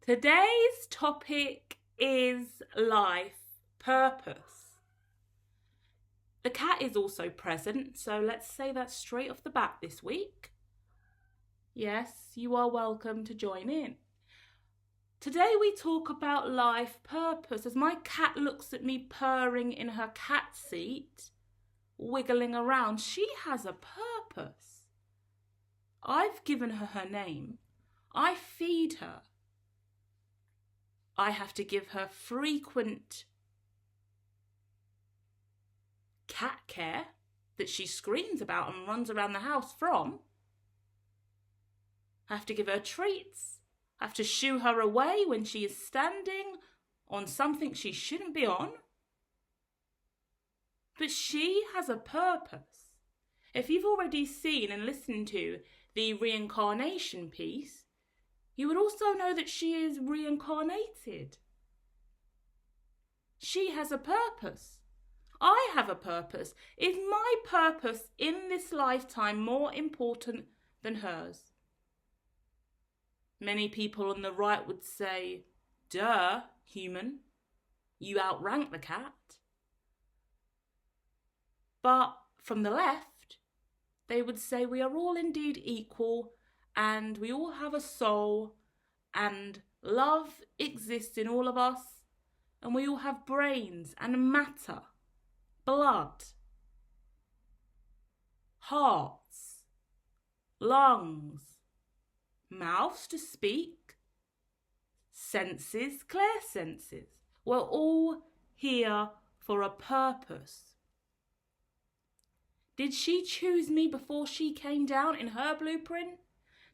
Today's topic is life purpose. The cat is also present, so let's say that straight off the bat this week. Yes, you are welcome to join in. Today we talk about life purpose as my cat looks at me purring in her cat seat, wiggling around. She has a purpose. I've given her name. I feed her. I have to give her frequent cat care that she screams about and runs around the house from. I have to give her treats. I have to shoo her away when she is standing on something she shouldn't be on. But she has a purpose. If you've already seen and listened to the reincarnation piece, you would also know that she is reincarnated. She has a purpose. I have a purpose. Is my purpose in this lifetime more important than hers? Many people on the right would say, duh, human, you outrank the cat. But from the left, they would say we are all indeed equal and we all have a soul and love exists in all of us and we all have brains and matter, blood, hearts, lungs, mouths to speak, senses, clear senses. We're all here for a purpose. Did she choose me before she came down in her blueprint?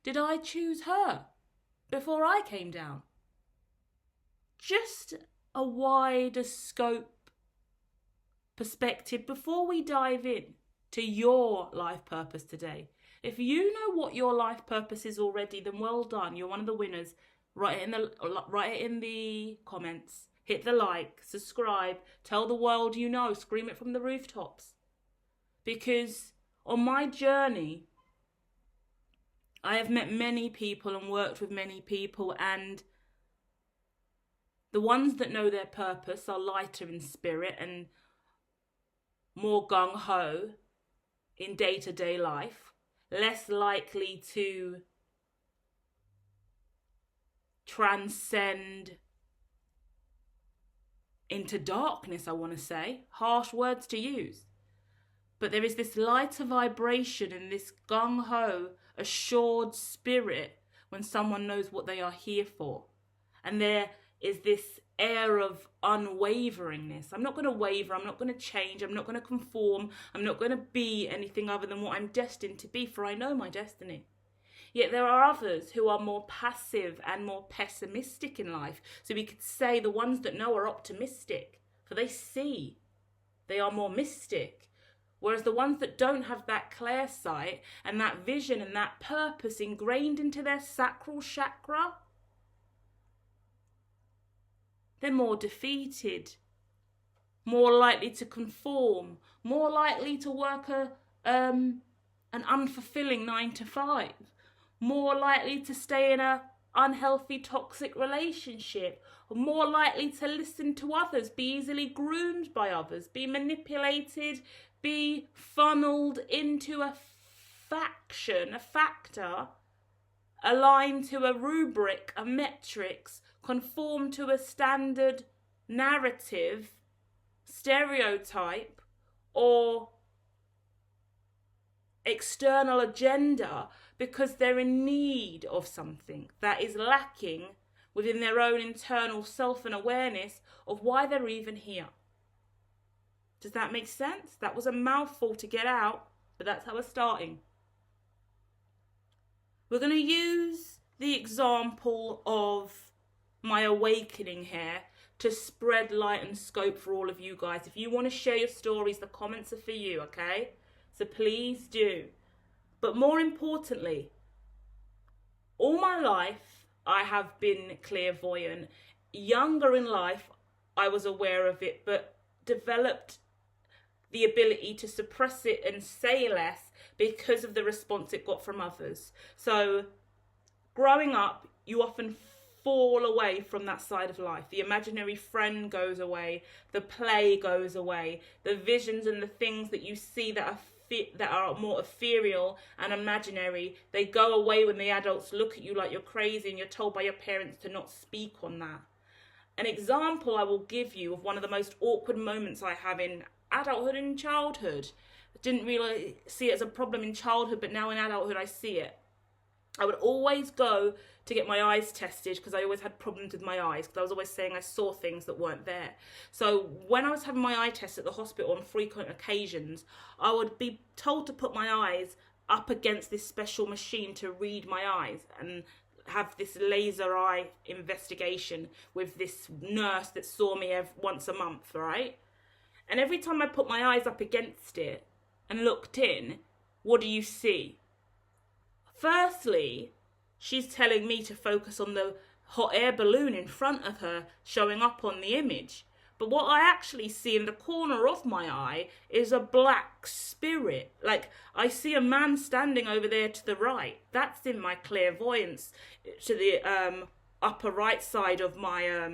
Did I choose her before I came down? Just a wider scope perspective before we dive in to your life purpose today. If you know what your life purpose is already, then well done. You're one of the winners. Write it in the comments. Hit the like, subscribe, tell the world you know, scream it from the rooftops. Because on my journey, I have met many people and worked with many people, and the ones that know their purpose are lighter in spirit and more gung-ho in day-to-day life, less likely to transcend into darkness, I want to say. Harsh words to use. But there is this lighter vibration and this gung-ho, assured spirit when someone knows what they are here for. And there is this air of unwaveringness. I'm not going to waver, I'm not going to change, I'm not going to conform, I'm not going to be anything other than what I'm destined to be, for I know my destiny. Yet there are others who are more passive and more pessimistic in life. So we could say the ones that know are optimistic, for they see. They are more mystic. Whereas the ones that don't have that clear sight and that vision and that purpose ingrained into their sacral chakra, they're more defeated, more likely to conform, more likely to work an unfulfilling 9 to 5, more likely to stay in a unhealthy, toxic relationship, more likely to listen to others, be easily groomed by others, be manipulated, be funneled into a faction, a factor, aligned to a rubric, a metrics, conform to a standard narrative, stereotype, or external agenda because they're in need of something that is lacking within their own internal self and awareness of why they're even here. Does that make sense? That was a mouthful to get out, but that's how we're starting. We're going to use the example of my awakening here to spread light and scope for all of you guys. If you want to share your stories, the comments are for you, okay? So please do. But more importantly, all my life I have been clairvoyant. Younger in life, I was aware of it, but developed the ability to suppress it and say less because of the response it got from others. So growing up, you often fall away from that side of life. The imaginary friend goes away, the play goes away, the visions and the things that you see that are more ethereal and imaginary, they go away when the adults look at you like you're crazy and you're told by your parents to not speak on that. An example I will give you of one of the most awkward moments I have in adulthood and childhood. I didn't really see it as a problem in childhood, but now in adulthood I see it. I would always go to get my eyes tested because I always had problems with my eyes because I was always saying I saw things that weren't there. So when I was having my eye test at the hospital on frequent occasions, I would be told to put my eyes up against this special machine to read my eyes and have this laser eye investigation with this nurse that saw me once a month, right? And every time I put my eyes up against it and looked in, what do you see? Firstly, she's telling me to focus on the hot air balloon in front of her showing up on the image. But what I actually see in the corner of my eye is a black spirit. Like, I see a man standing over there to the right. That's in my clairvoyance, to the upper right side of my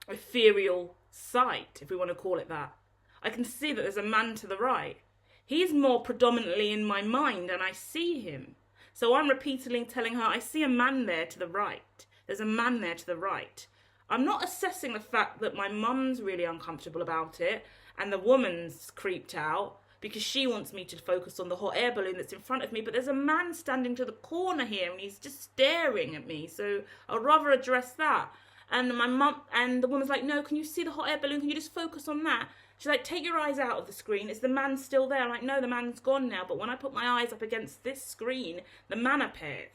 ethereal sight, if we want to call it that. I can see that there's a man to the right. He's more predominantly in my mind and I see him. So I'm repeatedly telling her, I see a man there to the right. There's a man there to the right. I'm not assessing the fact that my mum's really uncomfortable about it and the woman's creeped out because she wants me to focus on the hot air balloon that's in front of me, but there's a man standing to the corner here and he's just staring at me, so I'd rather address that. And my mum and the woman's like, no, can you see the hot air balloon? Can you just focus on that? She's like, take your eyes out of the screen. Is the man still there? I'm like, no, the man's gone now. But when I put my eyes up against this screen, the man appears.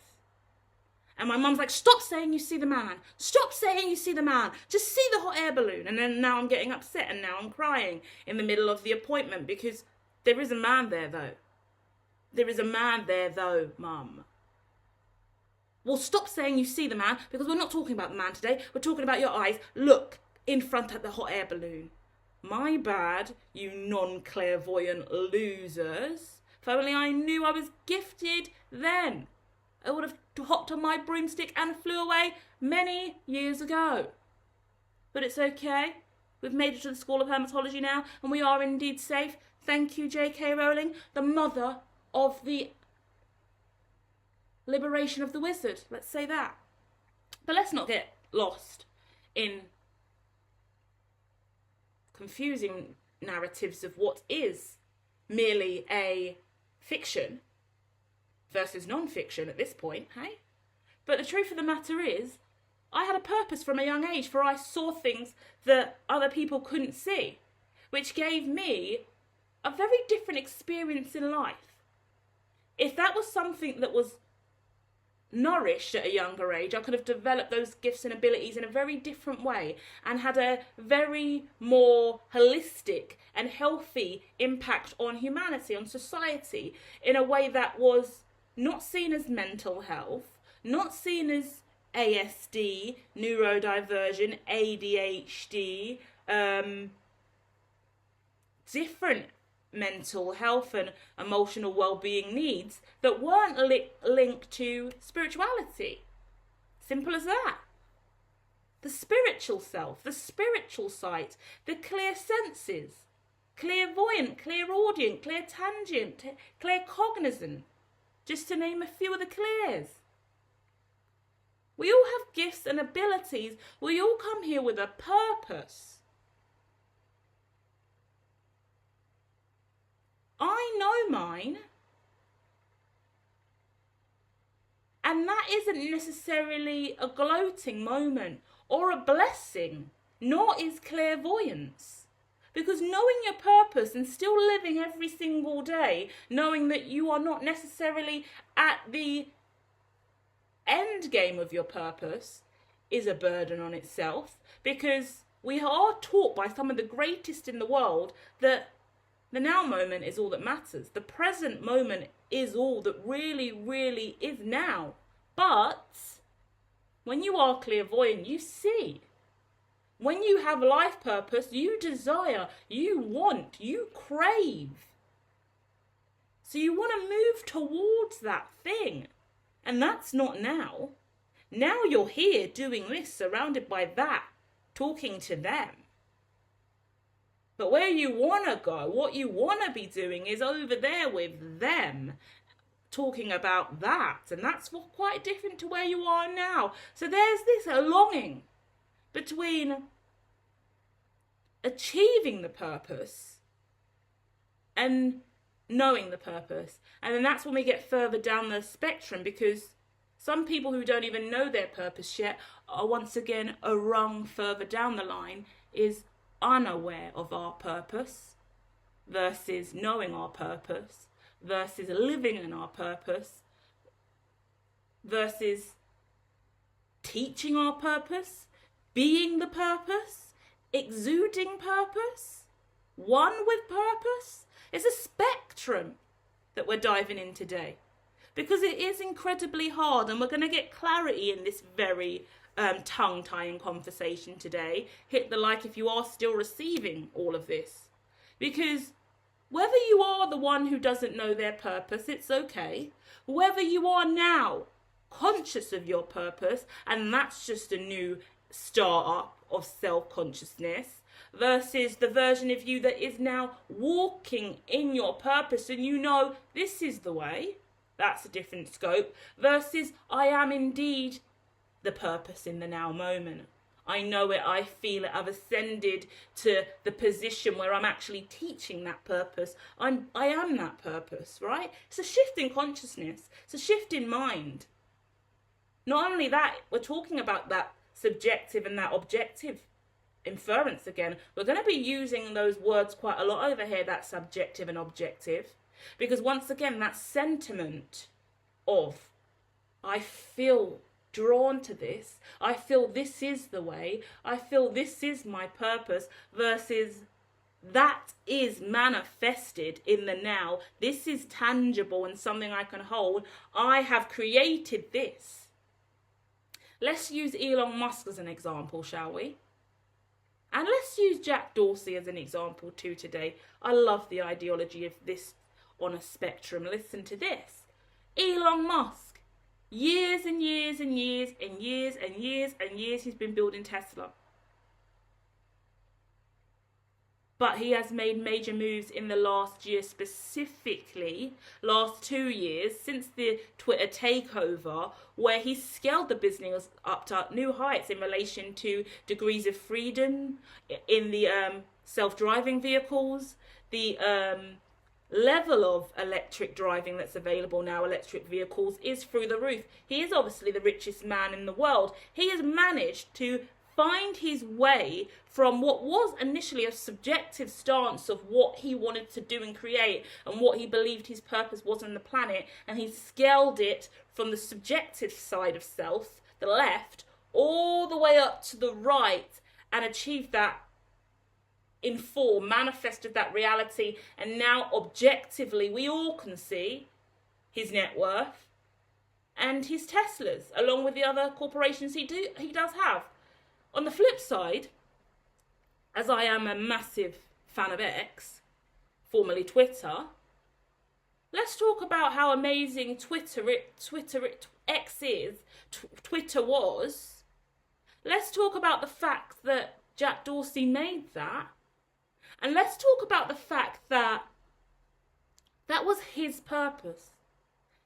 And my mum's like, stop saying you see the man. Stop saying you see the man. Just see the hot air balloon. And then now I'm getting upset and now I'm crying in the middle of the appointment because there is a man there, though. There is a man there, though, Mum. Well, stop saying you see the man because we're not talking about the man today. We're talking about your eyes. Look in front of the hot air balloon. My bad, you non-clairvoyant losers. If only I knew I was gifted then. I would have hopped on my broomstick and flew away many years ago. But it's okay. We've made it to the School of Hermitology now, and we are indeed safe. Thank you, J.K. Rowling, the mother of the liberation of the wizard. Let's say that. But let's not get lost in confusing narratives of what is merely a fiction versus non-fiction at this point, hey? But the truth of the matter is, I had a purpose from a young age, for I saw things that other people couldn't see, which gave me a very different experience in life. If that was something that was nourished at a younger age, I could have developed those gifts and abilities in a very different way and had a very more holistic and healthy impact on humanity, on society, in a way that was not seen as mental health, not seen as ASD, neurodivergent, ADHD, different mental health and emotional well-being needs that weren't linked to spirituality. Simple as that. The spiritual self, the spiritual sight, the clear senses, clairvoyant, clairaudient, clairtangent, claircognizant, just to name a few of the clears. We all have gifts and abilities. We all come here with a purpose. I know mine. And that isn't necessarily a gloating moment or a blessing, nor is clairvoyance. Because knowing your purpose and still living every single day, knowing that you are not necessarily at the end game of your purpose, is a burden on itself. Because we are taught by some of the greatest in the world that the now moment is all that matters. The present moment is all that really, really is now. But when you are clairvoyant, you see. When you have life purpose, you desire, you want, you crave. So you want to move towards that thing. And that's not now. Now you're here doing this, surrounded by that, talking to them. But where you want to go, what you want to be doing is over there with them, talking about that. And that's quite different to where you are now. So there's this longing between achieving the purpose and knowing the purpose. And then that's when we get further down the spectrum, because some people who don't even know their purpose yet are once again a rung further down the line, is unaware of our purpose versus knowing our purpose versus living in our purpose versus teaching our purpose, being the purpose, exuding purpose, one with purpose. It's a spectrum that we're diving in today, because it is incredibly hard, and we're going to get clarity in this very tongue-tying conversation today. Hit the like if you are still receiving all of this, because whether you are the one who doesn't know their purpose, it's okay. Whether you are now conscious of your purpose, and that's just a new start-up of self-consciousness, versus the version of you that is now walking in your purpose and you know this is the way, that's a different scope, versus I am indeed the purpose in the now moment. I know it, I feel it, I've ascended to the position where I'm actually teaching that purpose. I am that purpose, right? It's a shift in consciousness. It's a shift in mind. Not only that, we're talking about that subjective and that objective inference again. We're going to be using those words quite a lot over here, that subjective and objective, because once again, that sentiment of I feel drawn to this, I feel this is the way, I feel this is my purpose, versus that is manifested in the now. This is tangible and something I can hold. I have created this. Let's use Elon Musk as an example, shall we? And let's use Jack Dorsey as an example too today. I love the ideology of this on a spectrum. Listen to this. Elon Musk, years and years and years and years and years and years he's been building Tesla. But he has made major moves in the last year, specifically last 2 years, since the Twitter takeover, where he scaled the business up to new heights in relation to degrees of freedom in the self-driving vehicles, the level of electric driving that's available now, electric vehicles, is through the roof. He is obviously the richest man in the world. He has managed to find his way from what was initially a subjective stance of what he wanted to do and create and what he believed his purpose was on the planet, and he scaled it from the subjective side of self, the left, all the way up to the right, and achieved that in full, manifested that reality, and now objectively we all can see his net worth and his Teslas, along with the other corporations he does have. On the flip side, as I am a massive fan of X, formerly Twitter, let's talk about how amazing Twitter was. Let's talk about the fact that Jack Dorsey made that. And let's talk about the fact that that was his purpose,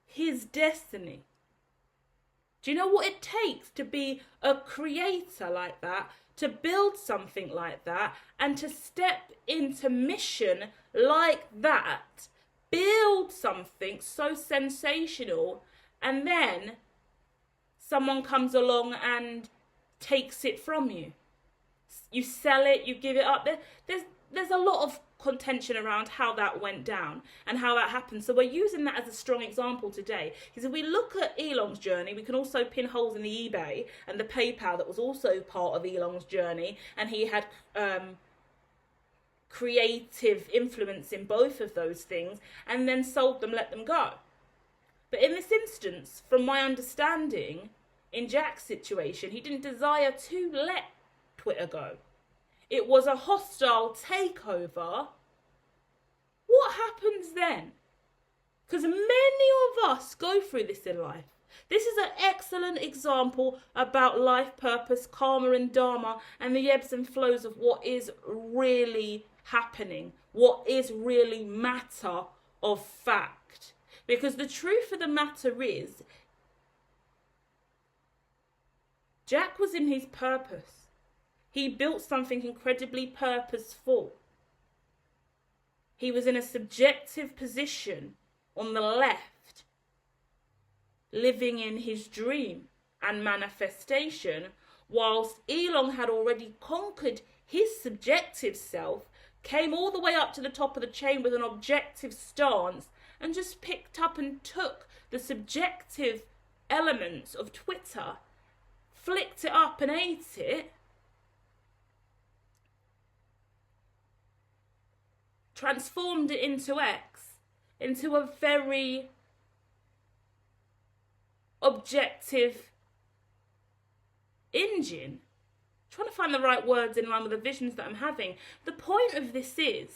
his destiny. Do you know what it takes to be a creator like that, to build something like that, and to step into mission like that, build something so sensational, and then someone comes along and takes it from you? You sell it, you give it up. There's a lot of contention around how that went down and how that happened. So we're using that as a strong example today. Because if we look at Elon's journey, we can also pin holes in the eBay and the PayPal that was also part of Elon's journey. And he had creative influence in both of those things and then sold them, let them go. But in this instance, from my understanding, in Jack's situation, he didn't desire to let Twitter go. It was a hostile takeover. What happens then? Because many of us go through this in life. This is an excellent example about life purpose, karma and dharma, and the ebbs and flows of what is really happening, what is really matter of fact. Because the truth of the matter is, Jack was in his purpose. He built something incredibly purposeful. He was in a subjective position on the left, living in his dream and manifestation, whilst Elon had already conquered his subjective self, came all the way up to the top of the chain with an objective stance, and just picked up and took the subjective elements of Twitter, flicked it up and ate it, transformed it into X, into a very objective engine. Trying to find the right words in line with the visions that I'm having. The point of this is,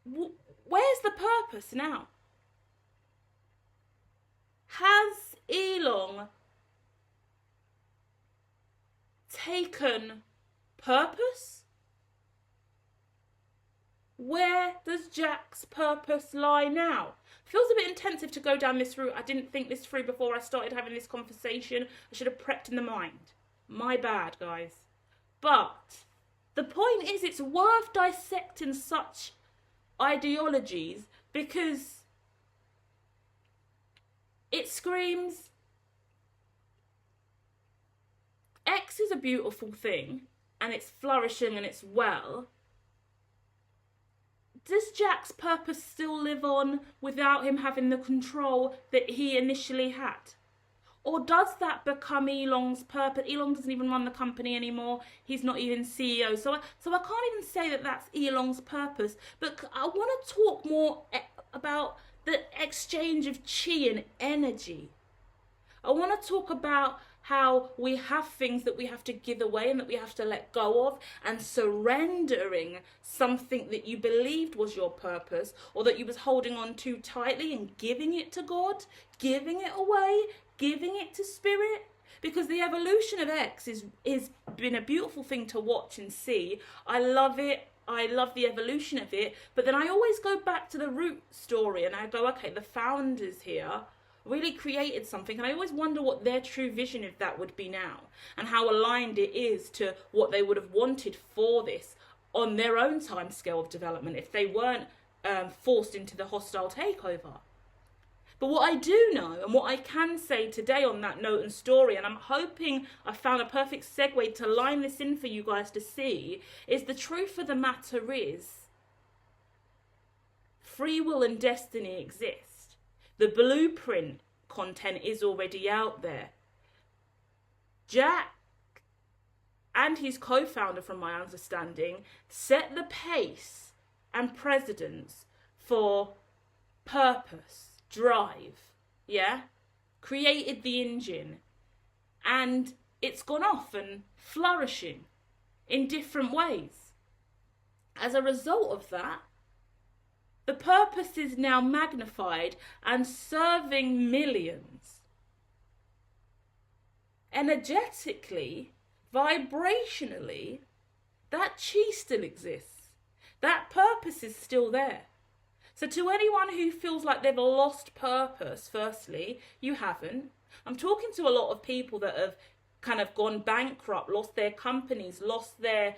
where's the purpose now? Has Elon taken purpose? Where does Jack's purpose lie now? Feels a bit intensive to go down this route. I didn't think this through before I started having this conversation. I should have prepped in the mind. My bad, guys. But the point is, it's worth dissecting such ideologies because it screams, X is a beautiful thing and it's flourishing and it's well. Does Jack's purpose still live on without him having the control that he initially had? Or does that become Elon's purpose? Elon doesn't even run the company anymore. He's not even CEO. So I can't even say that that's Elon's purpose. But I want to talk more about the exchange of chi and energy. I want to talk about how we have things that we have to give away and that we have to let go of, and surrendering something that you believed was your purpose or that you was holding on too tightly and giving it to God, giving it away, giving it to spirit. Because the evolution of X is been a beautiful thing to watch and see. I love it. I love the evolution of it. But then I always go back to the root story and I go, okay, the founders here really created something, and I always wonder what their true vision of that would be now, and how aligned it is to what they would have wanted for this on their own time scale of development if they weren't forced into the hostile takeover. But what I do know, and what I can say today on that note and story, and I'm hoping I found a perfect segue to line this in for you guys to see, is the truth of the matter is free will and destiny exist. The blueprint content is already out there. Jack and his co-founder, from my understanding, set the pace and precedence for purpose, drive, yeah? Created the engine, and it's gone off and flourishing in different ways. As a result of that, the purpose is now magnified and serving millions. Energetically, vibrationally, that chi still exists. That purpose is still there. So to anyone who feels like they've lost purpose, firstly, you haven't. I'm talking to a lot of people that have kind of gone bankrupt, lost their companies, lost their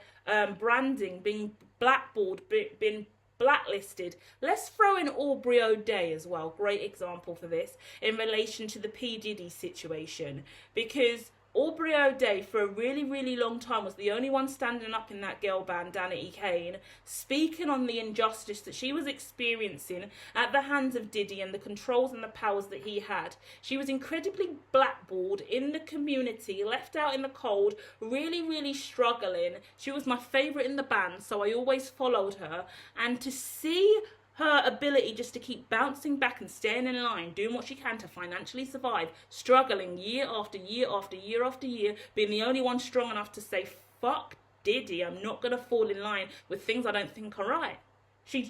branding, been blackballed, been blacklisted. Let's throw in Aubrey O'Day as well. Great example for this in relation to the P. Diddy situation, because Aubrey O'Day for a really, really long time was the only one standing up in that girl band, Danity Kane, speaking on the injustice that she was experiencing at the hands of Diddy and the controls and the powers that he had. She was incredibly blackballed in the community, left out in the cold, really, really struggling. She was my favourite in the band, so I always followed her. And to see her ability just to keep bouncing back and staying in line, doing what she can to financially survive, struggling year after year after year after year, being the only one strong enough to say, fuck Diddy, I'm not going to fall in line with things I don't think are right. She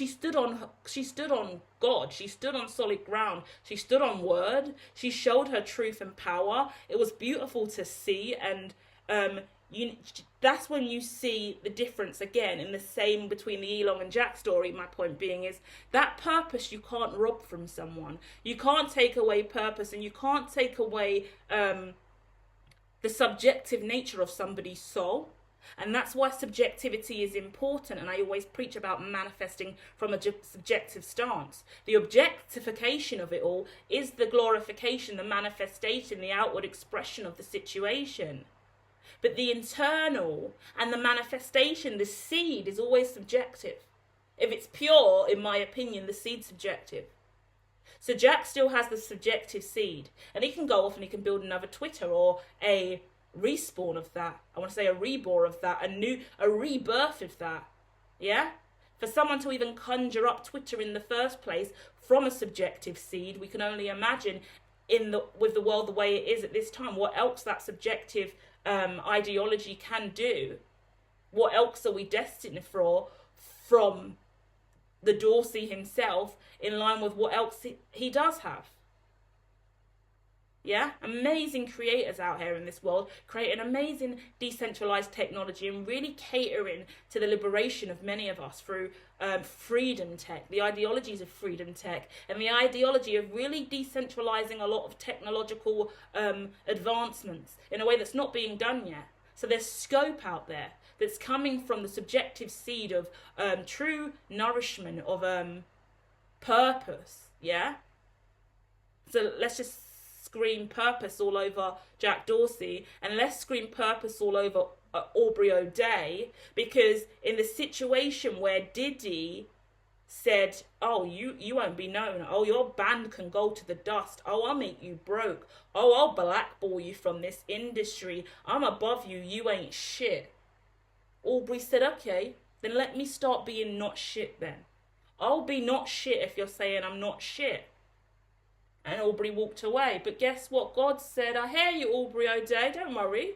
stood on God. She stood on solid ground. She stood on word. She showed her truth and power. It was beautiful to see, and you that's when you see the difference again in the same between the Elon and Jack story. My point being is that purpose you can't rob from someone. You can't take away purpose, and you can't take away the subjective nature of somebody's soul. And that's why subjectivity is important, and I always preach about manifesting from a subjective stance. The objectification of it all is the glorification, the manifestation, the outward expression of the situation. But the internal and the manifestation, the seed, is always subjective. If it's pure, in my opinion, the seed's subjective. So Jack still has the subjective seed, and he can go off and he can build another Twitter or a respawn of that. I want to say a reborn of that, a rebirth of that. Yeah? For someone to even conjure up Twitter in the first place from a subjective seed, we can only imagine with the world the way it is at this time, what else that subjective ideology can do. What else are we destined for from the Dorsey himself, in line with what else he does have? Yeah, amazing creators out here in this world, creating amazing decentralized technology and really catering to the liberation of many of us through freedom tech, the ideologies of freedom tech, and the ideology of really decentralizing a lot of technological advancements in a way that's not being done yet. So there's scope out there that's coming from the subjective seed of true nourishment, of purpose, yeah? So let's just scream purpose all over Jack Dorsey, and let's scream purpose all over Aubrey O'Day, because in the situation where Diddy said, oh, you won't be known, oh, your band can go to the dust, oh, I'll make you broke, oh, I'll blackball you from this industry, I'm above you, you ain't shit. Aubrey said, okay, then let me start being not shit then. I'll be not shit if you're saying I'm not shit. And Aubrey walked away. But guess what? God said, I hear you, Aubrey O'Day. Don't worry.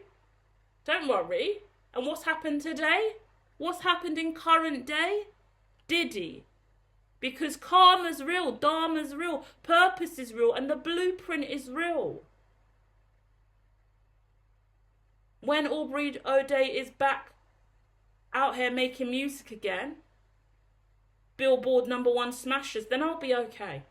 Don't worry. And what's happened today? What's happened in current day? Diddy. Because karma's real, dharma's real, purpose is real, and the blueprint is real. When Aubrey O'Day is back out here making music again, Billboard #1 smashers, then I'll be okay.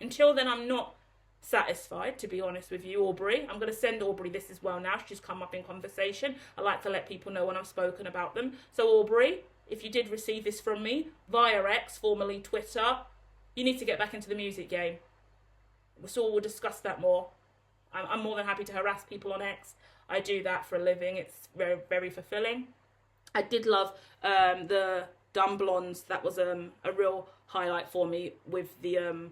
Until then, I'm not satisfied, to be honest with you, Aubrey. I'm going to send Aubrey this as well now. She's come up in conversation. I like to let people know when I've spoken about them. So, Aubrey, if you did receive this from me via X, formerly Twitter, you need to get back into the music game. So we'll discuss that more. I'm more than happy to harass people on X. I do that for a living. It's very, very fulfilling. I did love the Dumb Blondes. That was a real highlight for me with the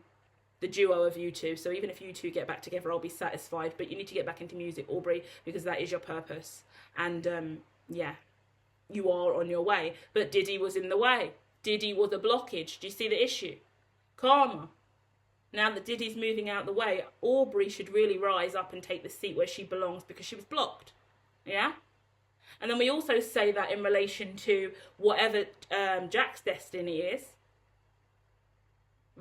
duo of you two. So even if you two get back together, I'll be satisfied. But you need to get back into music, Aubrey, because that is your purpose. And yeah, you are on your way. But Diddy was in the way. Diddy was a blockage. Do you see the issue? Karma. Now that Diddy's moving out the way, Aubrey should really rise up and take the seat where she belongs because she was blocked. Yeah? And then we also say that in relation to whatever Jack's destiny is,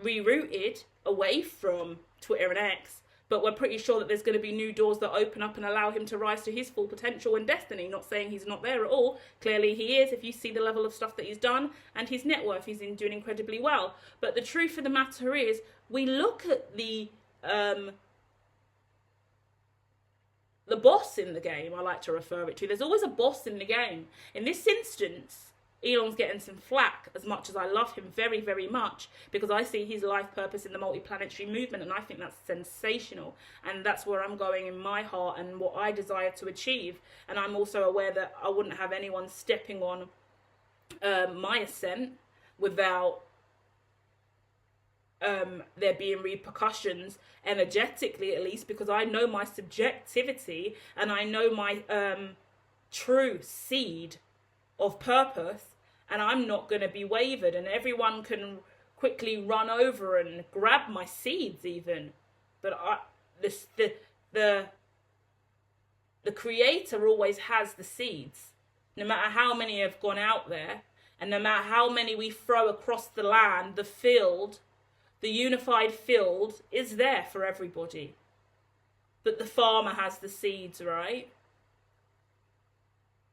rerouted away from Twitter and X, but we're pretty sure that there's going to be new doors that open up and allow him to rise to his full potential and destiny. Not saying he's not there at all. Clearly he is, if you see the level of stuff that he's done and his net worth. He's doing incredibly well. But the truth of the matter is, we look at the boss in the game, I like to refer it to. There's always a boss in the game. In this instance, Elon's getting some flack, as much as I love him very, very much, because I see his life purpose in the multiplanetary movement, and I think that's sensational. And that's where I'm going in my heart and what I desire to achieve. And I'm also aware that I wouldn't have anyone stepping on my ascent without there being repercussions, energetically at least, because I know my subjectivity and I know my true seed of purpose, and I'm not going to be wavered, and everyone can quickly run over and grab my seeds even, but the creator always has the seeds, no matter how many have gone out there. And no matter how many we throw across the land, the field, the unified field is there for everybody. But the farmer has the seeds, right?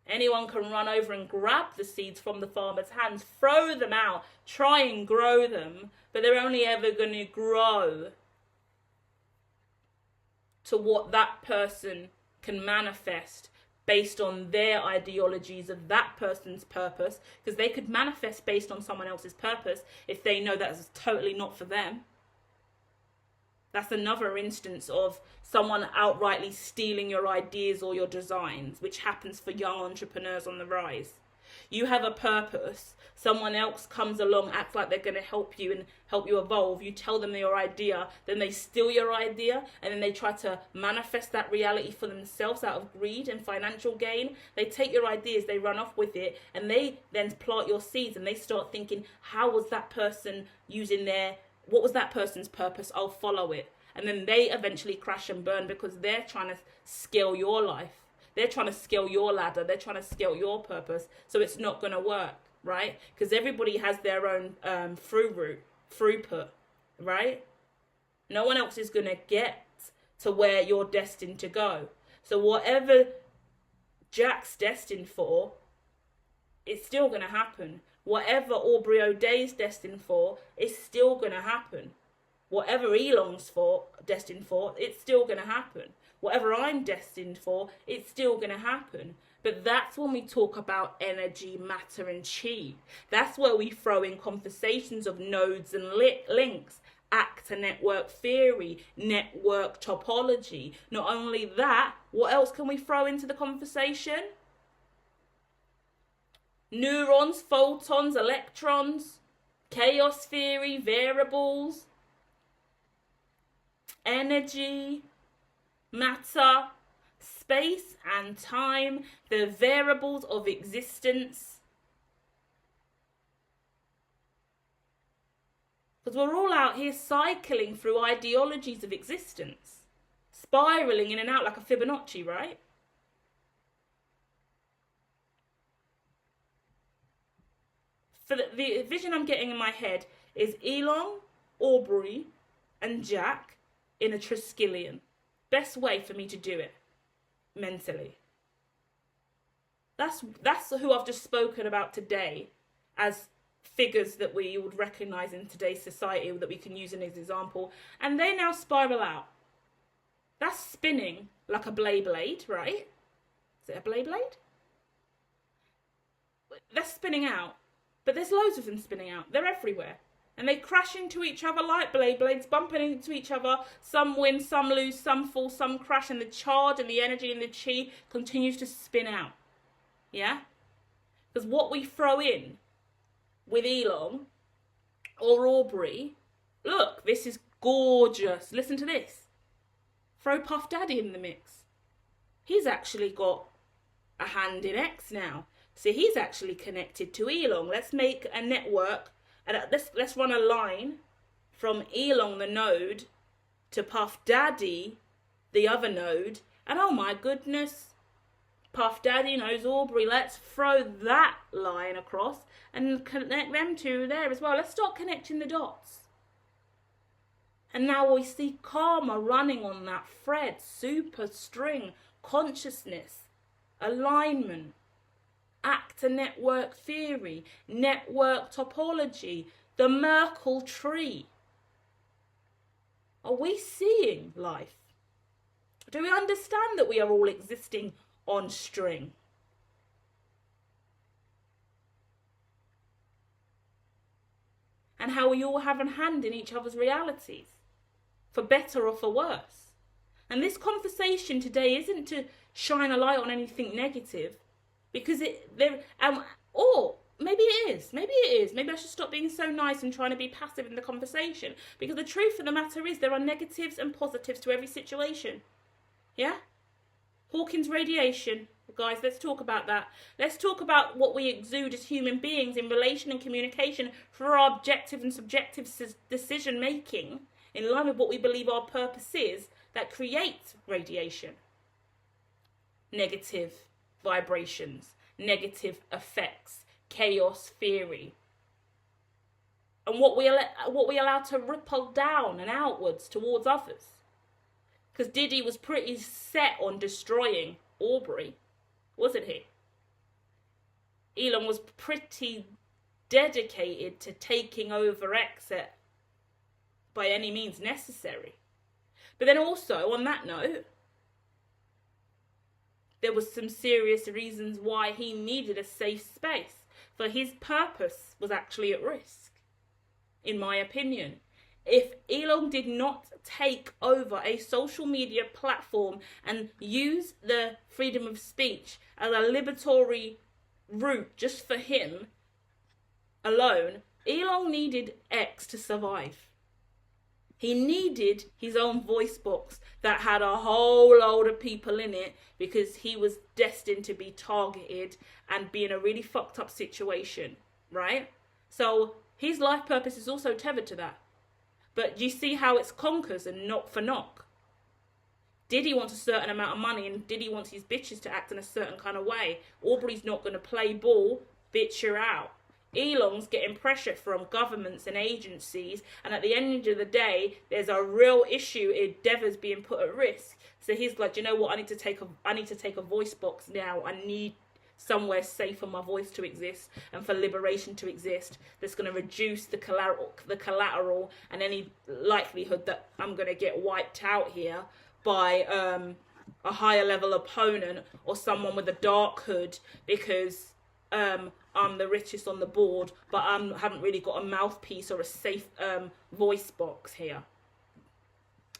Anyone can run over and grab the seeds from the farmer's hands, throw them out, try and grow them, but they're only ever going to grow to what that person can manifest based on their ideologies of that person's purpose, because they could manifest based on someone else's purpose if they know that's totally not for them. That's another instance of someone outrightly stealing your ideas or your designs, which happens for young entrepreneurs on the rise. You have a purpose, someone else comes along, acts like they're going to help you and help you evolve. You tell them your idea, then they steal your idea, and then they try to manifest that reality for themselves out of greed and financial gain. They take your ideas, they run off with it, and they then plant your seeds, and they start thinking, how was that person what was that person's purpose? I'll follow it. And then they eventually crash and burn because they're trying to scale your life. They're trying to scale your ladder. They're trying to scale your purpose. So it's not going to work, right? Because everybody has their own throughput, right? No one else is going to get to where you're destined to go. So whatever Jack's destined for, it's still going to happen. Whatever Aubrey O'Day's destined for, it's still going to happen. Whatever Elon's destined for, it's still going to happen. Whatever I'm destined for, it's still going to happen. But that's when we talk about energy, matter, and chi. That's where we throw in conversations of nodes and links, actor network theory, network topology. Not only that, what else can we throw into the conversation? Neurons, photons, electrons, chaos theory, variables, energy, matter, space and time, the variables of existence. Because we're all out here cycling through ideologies of existence, spiraling in and out like a Fibonacci, right? For the vision I'm getting in my head is Elon, Aubrey, and Jack in a Triskelion. Best way for me to do it mentally. That's who I've just spoken about today as figures that we would recognise in today's society that we can use as an example. And they now spiral out. That's spinning like a blade, right? Is it a blade? That's spinning out. But there's loads of them spinning out. They're everywhere. And they crash into each other like blades, bumping into each other. Some win, some lose, some fall, some crash. And the charge and the energy and the chi continues to spin out. Yeah? Because what we throw in with Elon or Aubrey, look, this is gorgeous. Listen to this. Throw Puff Daddy in the mix. He's actually got a hand in X now. So he's actually connected to Elon. Let's make a network, and let's run a line from Elon, the node, to Puff Daddy, the other node. And oh my goodness, Puff Daddy knows Aubrey. Let's throw that line across and connect them two there as well. Let's start connecting the dots. And now we see karma running on that thread, super string, consciousness, alignment. Actor network theory, network topology, the Merkle tree. Are we seeing life? Do we understand that we are all existing on string? And how we all have a hand in each other's realities, for better or for worse. And this conversation today isn't to shine a light on anything negative. Because or maybe it is. Maybe I should stop being so nice and trying to be passive in the conversation. Because the truth of the matter is there are negatives and positives to every situation. Yeah? Hawking's radiation. Guys, let's talk about that. Let's talk about what we exude as human beings in relation and communication for our objective and subjective decision making in line with what we believe our purpose is that creates radiation. Negative vibrations, negative effects, chaos theory. And what we allow to ripple down and outwards towards others. Because Diddy was pretty set on destroying Aubrey, wasn't he? Elon was pretty dedicated to taking over Exit by any means necessary. But then also, on that note, there was some serious reasons why he needed a safe space. For his purpose was actually at risk, in my opinion. If Elon did not take over a social media platform and use the freedom of speech as a liberatory route just for him alone, Elon needed X to survive. He needed his own voice box that had a whole load of people in it, because he was destined to be targeted and be in a really fucked up situation, right? So his life purpose is also tethered to that. But you see how it's conkers and knock for knock. Diddy wants a certain amount of money, and Diddy wants his bitches to act in a certain kind of way. Aubrey's not going to play ball, bitch, you're out. Elon's getting pressure from governments and agencies, and at the end of the day, there's a real issue. Endeavour's being put at risk. So he's like, you know what? I need to take a voice box now. I need somewhere safe for my voice to exist and for liberation to exist. That's going to reduce the collateral and any likelihood that I'm going to get wiped out here by a higher level opponent or someone with a dark hood, because I'm the richest on the board, but I haven't really got a mouthpiece or a safe voice box here.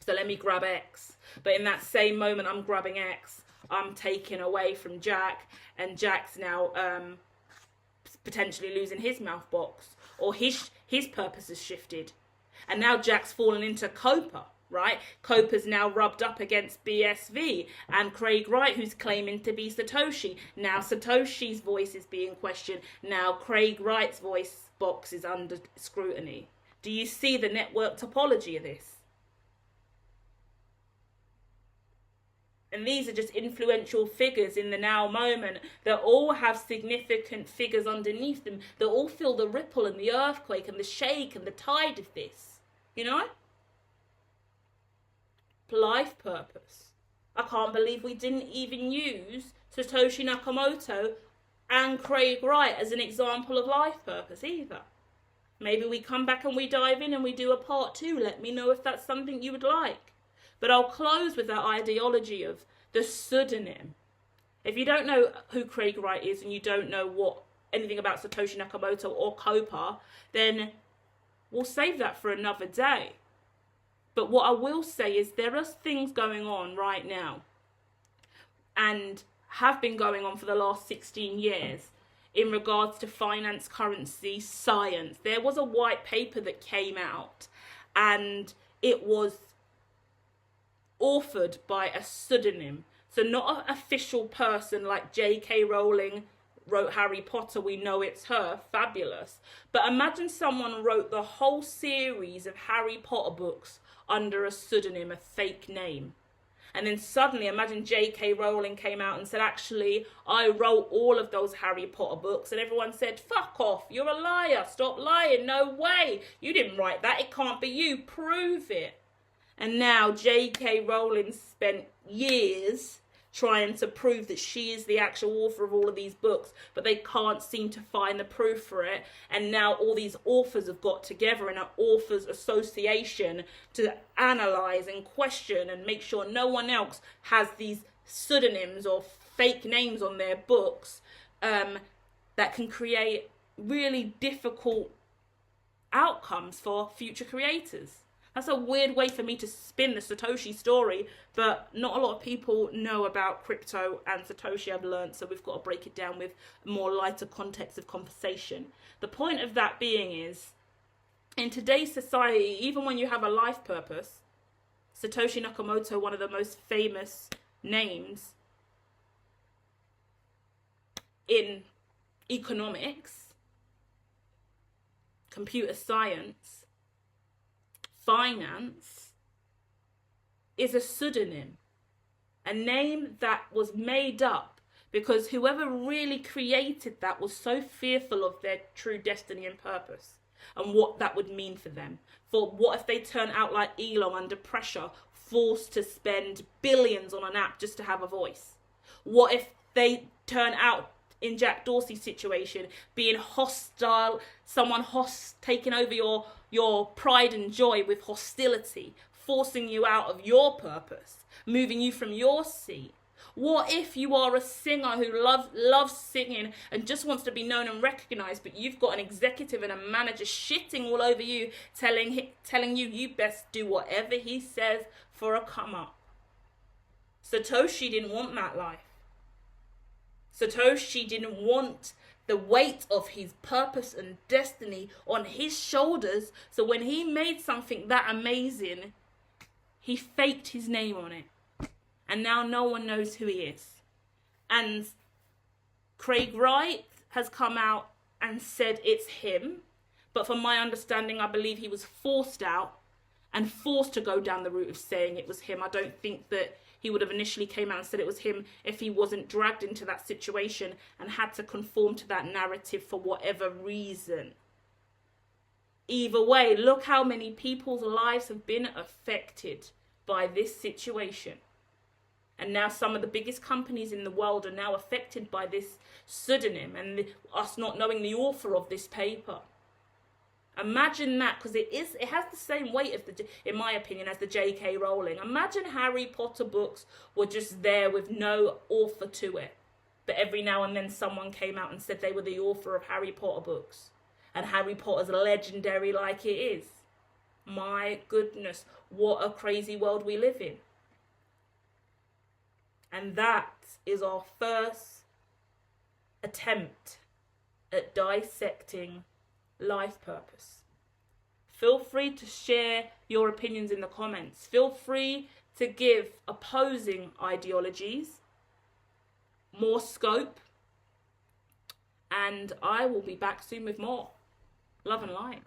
So let me grab X. But in that same moment I'm grabbing X, I'm taking away from Jack, and Jack's now potentially losing his mouth box, or his purpose has shifted. And now Jack's fallen into Copa, right? Copa's now rubbed up against BSV and Craig Wright, who's claiming to be Satoshi. Now Satoshi's voice is being questioned. Now Craig Wright's voice box is under scrutiny. Do you see the network topology of this? And these are just influential figures in the now moment that all have significant figures underneath them, that all feel the ripple and the earthquake and the shake and the tide of this, you know? Life purpose. I can't believe we didn't even use Satoshi Nakamoto and Craig Wright as an example of life purpose either. Maybe we come back and we dive in and we do a part 2. Let me know if that's something you would like. But I'll close with that ideology of the pseudonym. If you don't know who Craig Wright is and you don't know anything about Satoshi Nakamoto or Copa, then we'll save that for another day. But what I will say is there are things going on right now, and have been going on for the last 16 years, in regards to finance, currency, science. There was a white paper that came out, and it was authored by a pseudonym. So not an official person like J.K. Rowling wrote Harry Potter, we know it's her, fabulous. But imagine someone wrote the whole series of Harry Potter books under a pseudonym, a fake name. And then suddenly, imagine J.K. Rowling came out and said, actually, I wrote all of those Harry Potter books. And everyone said, fuck off, you're a liar, stop lying, no way. You didn't write that, it can't be you, prove it. And now J.K. Rowling spent years trying to prove that she is the actual author of all of these books, but they can't seem to find the proof for it. And now all these authors have got together in an authors association to analyse and question and make sure no one else has these pseudonyms or fake names on their books that can create really difficult outcomes for future creators. That's a weird way for me to spin the Satoshi story, but not a lot of people know about crypto and Satoshi, I've learned, so we've got to break it down with a more lighter context of conversation. The point of that being is, in today's society, even when you have a life purpose, Satoshi Nakamoto, one of the most famous names in economics, computer science, finance, is a pseudonym, a name that was made up Because whoever really created that was so fearful of their true destiny and purpose and what that would mean for them. For what if they turn out like Elon under pressure, forced to spend billions on an app just to have a voice? What if they turn out in Jack Dorsey's situation, being hostile, taking over your pride and joy with hostility, forcing you out of your purpose, moving you from your seat? What if you are a singer who loves singing and just wants to be known and recognized, but you've got an executive and a manager shitting all over you, telling you best do whatever he says for a come up? Satoshi didn't want that life. Satoshi didn't want the weight of his purpose and destiny on his shoulders. So when he made something that amazing, he faked his name on it. And now no one knows who he is. And Craig Wright has come out and said it's him. But from my understanding, I believe he was forced out and forced to go down the route of saying it was him. I don't think that he would have initially came out and said it was him if he wasn't dragged into that situation and had to conform to that narrative for whatever reason. Either way, look how many people's lives have been affected by this situation. And now some of the biggest companies in the world are now affected by this pseudonym and us not knowing the author of this paper. Imagine that, because it has the same weight, in my opinion, as the J.K. Rowling. Imagine Harry Potter books were just there with no author to it. But every now and then someone came out and said they were the author of Harry Potter books. And Harry Potter's legendary like it is. My goodness, what a crazy world we live in. And that is our first attempt at dissecting life purpose. Feel free to share your opinions in the comments. Feel free to give opposing ideologies more scope. And I will be back soon with more. Love and light.